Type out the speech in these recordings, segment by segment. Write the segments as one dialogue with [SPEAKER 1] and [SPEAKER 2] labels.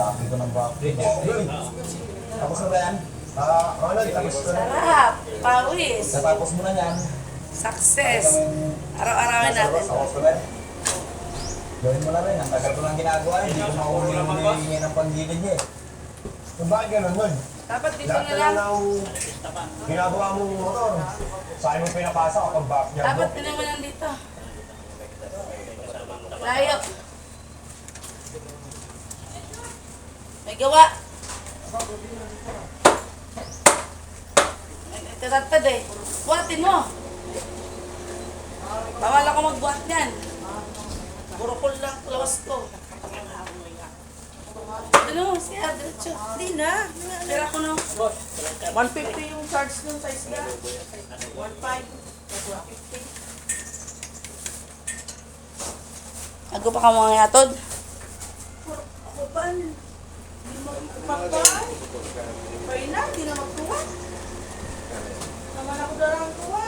[SPEAKER 1] Dami ko ng bakit. Tapos na ba yan? Ronald, tapos ko na.
[SPEAKER 2] Sarap. Pawis.
[SPEAKER 1] Natapos mo na yan.
[SPEAKER 2] Success. Araw-arawin natin.
[SPEAKER 1] Tapos ko na. Gawin mo na rin. Ang tagal ko lang ginagawa. Hindi ko makuhingi ng panggilid niya eh.
[SPEAKER 3] Kung bakit ganun nun?
[SPEAKER 2] Dapat dito
[SPEAKER 3] Lahat
[SPEAKER 2] na
[SPEAKER 3] na
[SPEAKER 2] lang.
[SPEAKER 3] lang ginagawa mong motor. Saan mo pinapasa kapag back niya?
[SPEAKER 2] Dapat din naman nandito. Layo. May gawa. Nagtatatad eh. Buhatin mo. Bawal ako magbuhat yan. Burukol lang, lawas ko. Ano, siya, diretso. Hindi na. Pera ko na. 150 yung charge nun sa isla. 1.5. 150. Ako pa ka mga yatod? Ako pa. Hindi mo ipapay. Pay na, hindi na magtuwa. Naman ako darang tuwa.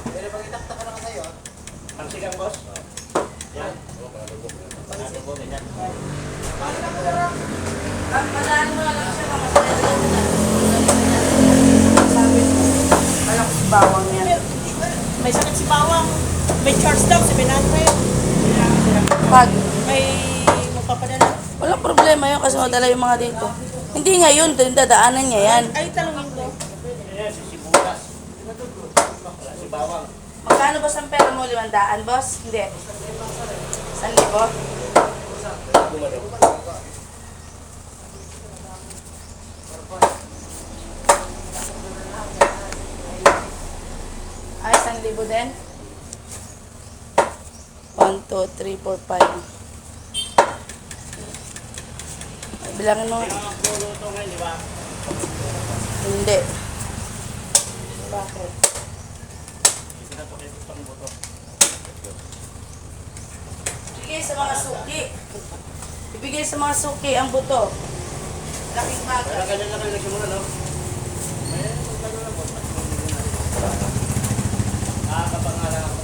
[SPEAKER 1] Pero pag itakta ka na sa'yo,
[SPEAKER 4] Pansigang, boss? Yan.
[SPEAKER 2] Padaan mo na lang siya, mamasaya lang na. Sabi ko, alam ko si Bawang yan.
[SPEAKER 5] May sakit si Bawang. May charge daw, 700.
[SPEAKER 2] Pag,
[SPEAKER 5] May magpapadala.
[SPEAKER 2] walang problema yun kasi madala yung mga dito. Hindi ngayon, dadaanan niya yan.
[SPEAKER 5] Ay, talungin ko.
[SPEAKER 4] Yan, si Sibulas. Wala si Bawang.
[SPEAKER 2] Magkano ba ang pera mo? 500, boss? Hindi. 1,000? Ay, 1,000 din? 1, 2, 3, 4, 5. Bilangin mo.
[SPEAKER 4] Luluto ngayon, di ba?
[SPEAKER 2] Hindi. Bakit?
[SPEAKER 4] Hindi na po kayo pang buto.
[SPEAKER 2] Ibigay sa mga suki. Ibigay sa mga suki ang buto. Laking
[SPEAKER 4] Kaya
[SPEAKER 2] baga.
[SPEAKER 4] ganyan na kayo nagsimula, no? May magkano lang, boss. Nakakapangalan ako.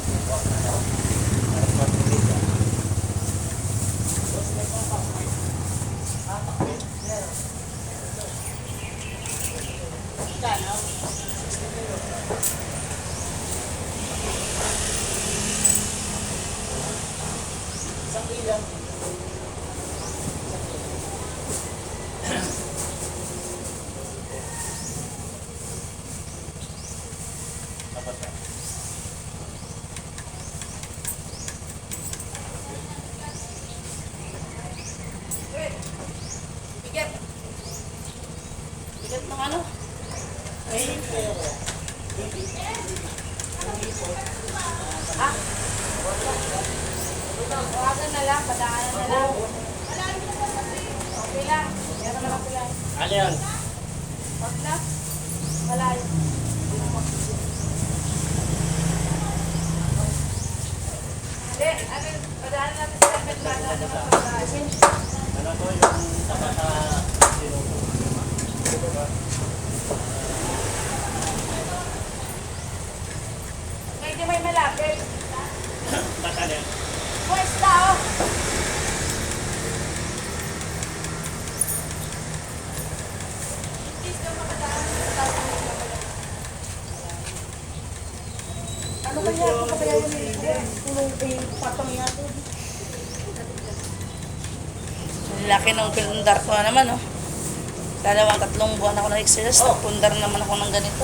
[SPEAKER 2] Bigat. Bigat ng ano? Ah? Tawagan na lang, padaanan na lang. Okay lang. Meron naman sila.
[SPEAKER 4] Ano yan?
[SPEAKER 2] Wag na. Malayo. Hindi, ano, padaanan natin sila. Padaanan naman padaanan.
[SPEAKER 4] Ano to yung tapat sa sinuko?
[SPEAKER 2] Medyo may malapit.
[SPEAKER 4] Basan yan?
[SPEAKER 2] Pwesta, oh. Please, kung makadaan,
[SPEAKER 5] Ano kaya? Ano kaya yun? Tulong patong yato.
[SPEAKER 2] laki ng pundar ko na naman, oh. 2-3 buwan ako na-exercise, pundar naman ako ng ganito.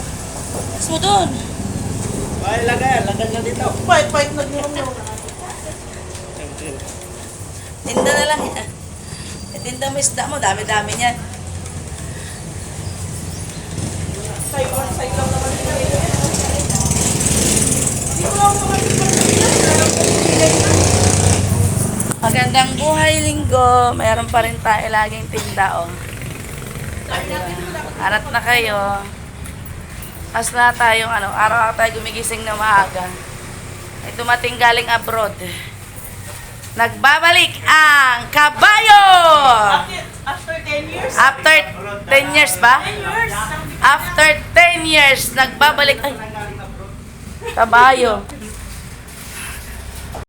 [SPEAKER 2] Mas mo doon.
[SPEAKER 4] Ay, lagay. Lagay na dito.
[SPEAKER 5] Pahit-pahit nag-inom.
[SPEAKER 2] Tinda na lang yan. Tinda mo isda mo, dami-dami niyan.
[SPEAKER 5] Side one, side lang naman nila. Hindi ko lang
[SPEAKER 2] Magandang buhay, linggo. Meron pa rin tayo laging tinda, oh. Arat na kayo. As na tayong araw-araw tayo gumigising na maaga. Ay dumating galing abroad. Nagbabalik ang kabayo!
[SPEAKER 5] After 10 years?
[SPEAKER 2] After 10 years ba?
[SPEAKER 5] 10 years?
[SPEAKER 2] After 10 years, nagbabalik. Ay, kabayo.